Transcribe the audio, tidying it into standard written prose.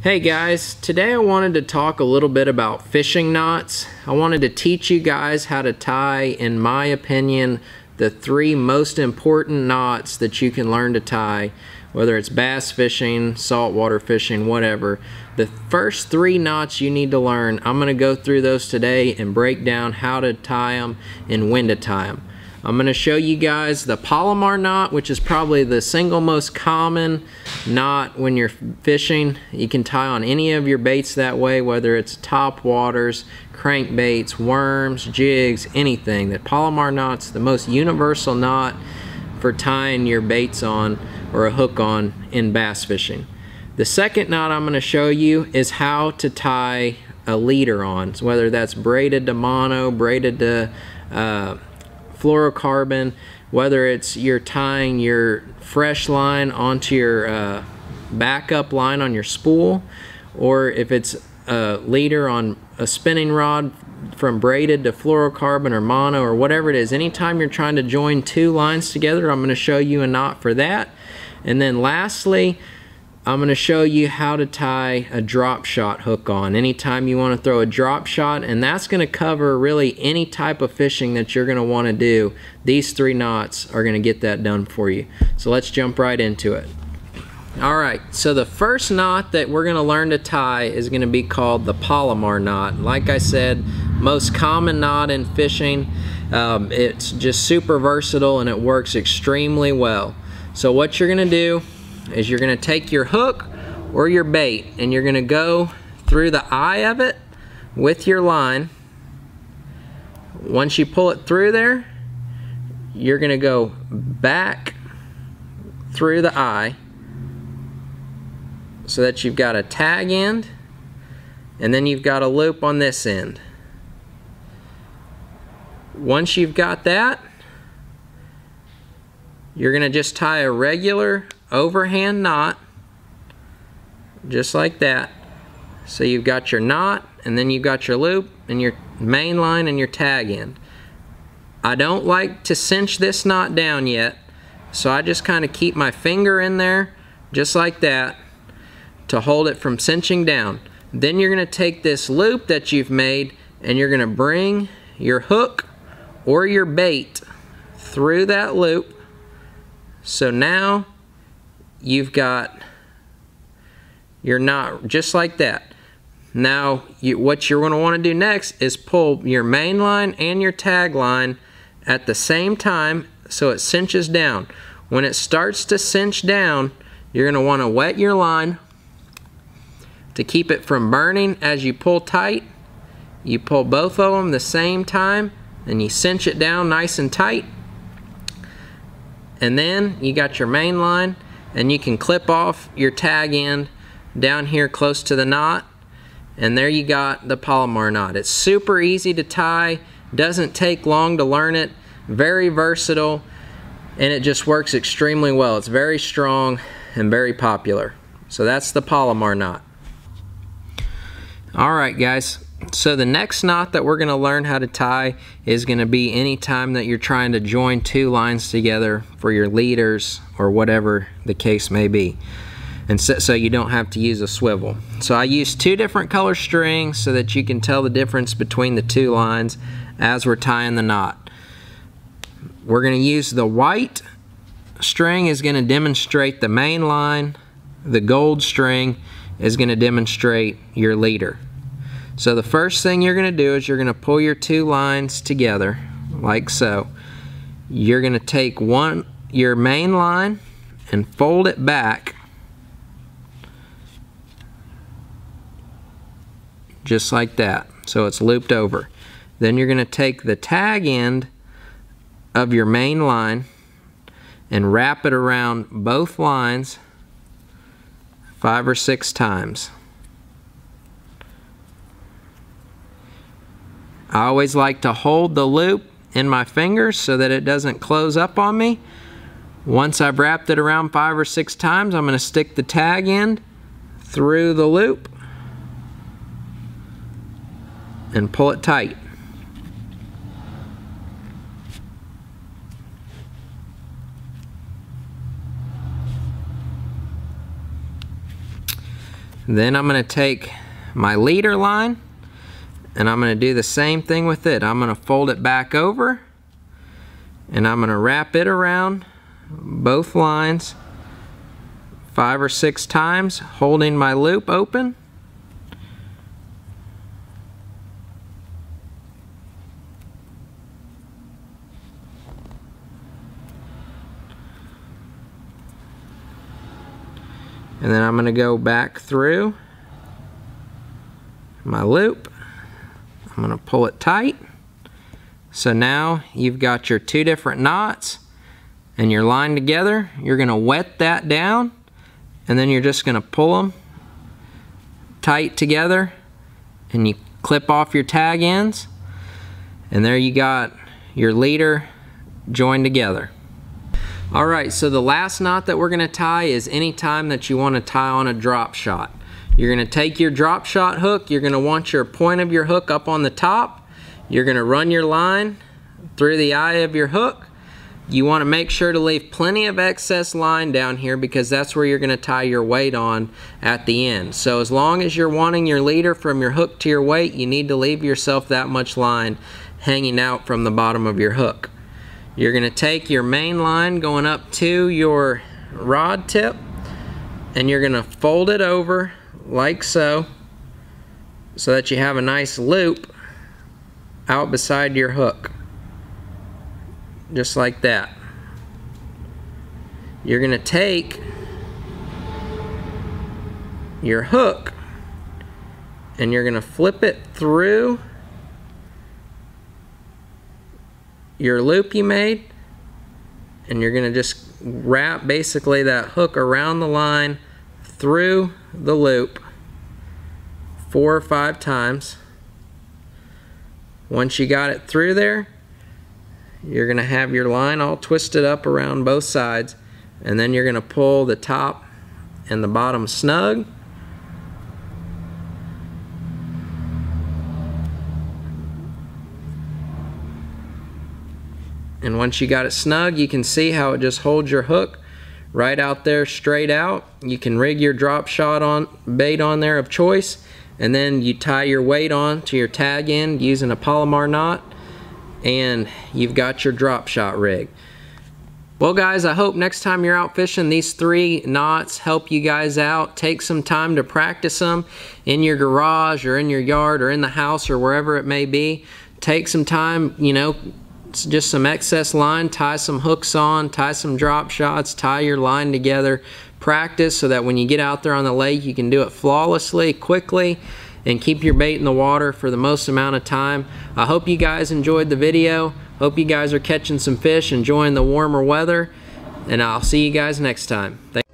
Hey guys, today I wanted to talk a little bit about fishing knots. I wanted to teach you guys how to tie, in my opinion, the 3 most important knots that you can learn to tie, whether it's bass fishing, saltwater fishing, whatever. The first 3 knots you need to learn, I'm going to go through those today and break down how to tie them and when to tie them. I'm going to show you guys the Palomar knot, which is probably the single most common knot when you're fishing. You can tie on any of your baits that way, whether it's top waters, crankbaits, worms, jigs, anything. The Palomar knot's the most universal knot for tying your baits on or a hook on in bass fishing. The second knot I'm going to show you is how to tie a leader on, so whether that's braided to mono, braided to fluorocarbon, whether it's you're tying your fresh line onto your backup line on your spool, or if it's a leader on a spinning rod from braided to fluorocarbon or mono or whatever it is. Anytime you're trying to join 2 lines together, I'm going to show you a knot for that. And then lastly, I'm going to show you how to tie a drop shot hook on. Anytime you want to throw a drop shot, and that's going to cover really any type of fishing that you're going to want to do. These 3 knots are going to get that done for you. So let's jump right into it. Alright, so the first knot that we're going to learn to tie is going to be called the Palomar knot. Like I said, most common knot in fishing. It's just super versatile and it works extremely well. So what you're going to do is you're going to take your hook or your bait and you're going to go through the eye of it with your line. Once you pull it through there, you're going to go back through the eye so that you've got a tag end and then you've got a loop on this end. Once you've got that, you're going to just tie a regular overhand knot just like that. So you've got your knot and then you've got your loop and your main line and your tag end. I don't like to cinch this knot down yet, so I just kind of keep my finger in there just like that to hold it from cinching down. Then you're going to take this loop that you've made and you're going to bring your hook or your bait through that loop. So now you've got your knot just like that. Now what you're going to want to do next is pull your main line and your tag line at the same time so it cinches down. When it starts to cinch down, you're going to want to wet your line to keep it from burning as you pull tight. You pull both of them the same time and you cinch it down nice and tight. And then you got your main line and you can clip off your tag end down here close to the knot, and there you got the Palomar knot. It's super easy to tie, doesn't take long to learn it, very versatile, and it just works extremely well. It's very strong and very popular. So that's the Palomar knot. Alright guys, so the next knot that we're going to learn how to tie is going to be any time that you're trying to join 2 lines together for your leaders or whatever the case may be, and so you don't have to use a swivel. So I use 2 different color strings so that you can tell the difference between the 2 lines as we're tying the knot. We're going to use the white string is going to demonstrate the main line. The gold string is going to demonstrate your leader. So the first thing you're going to do is you're going to pull your 2 lines together like so. You're going to take your main line and fold it back just like that, so it's looped over. Then you're going to take the tag end of your main line and wrap it around both lines 5 or 6 times. I always like to hold the loop in my fingers so that it doesn't close up on me. Once I've wrapped it around 5 or 6 times, I'm going to stick the tag end through the loop and pull it tight. Then I'm going to take my leader line and I'm going to do the same thing with it. I'm going to fold it back over and I'm going to wrap it around both lines 5 or 6 times, holding my loop open. And then I'm going to go back through my loop. I'm going to pull it tight. So now you've got your 2 different knots and you're lined together. You're going to wet that down and then you're just going to pull them tight together and you clip off your tag ends and there you got your leader joined together. Alright, so the last knot that we're going to tie is any time that you want to tie on a drop shot. You're going to take your drop shot hook, you're going to want your point of your hook up on the top, you're going to run your line through the eye of your hook. You want to make sure to leave plenty of excess line down here because that's where you're going to tie your weight on at the end. So as long as you're wanting your leader from your hook to your weight, you need to leave yourself that much line hanging out from the bottom of your hook. You're going to take your main line going up to your rod tip and you're going to fold it over like so that you have a nice loop out beside your hook. Just like that. You're going to take your hook and you're going to flip it through your loop you made and you're going to just wrap basically that hook around the line through the loop 4 or 5 times. Once you got it through there, you're going to have your line all twisted up around both sides and then you're going to pull the top and the bottom snug. And once you got it snug, you can see how it just holds your hook right out there straight out. You can rig your drop shot on bait on there of choice and then you tie your weight on to your tag end using a Palomar knot and you've got your drop shot rig. Well guys, I hope next time you're out fishing these 3 knots help you guys out. Take some time to practice them in your garage or in your yard or in the house or wherever it may be. Take some time, you know, just some excess line, tie some hooks on, tie some drop shots, tie your line together, practice so that when you get out there on the lake you can do it flawlessly, quickly, and keep your bait in the water for the most amount of time. I hope you guys enjoyed the video. Hope you guys are catching some fish, enjoying the warmer weather, and I'll see you guys next time. Thanks.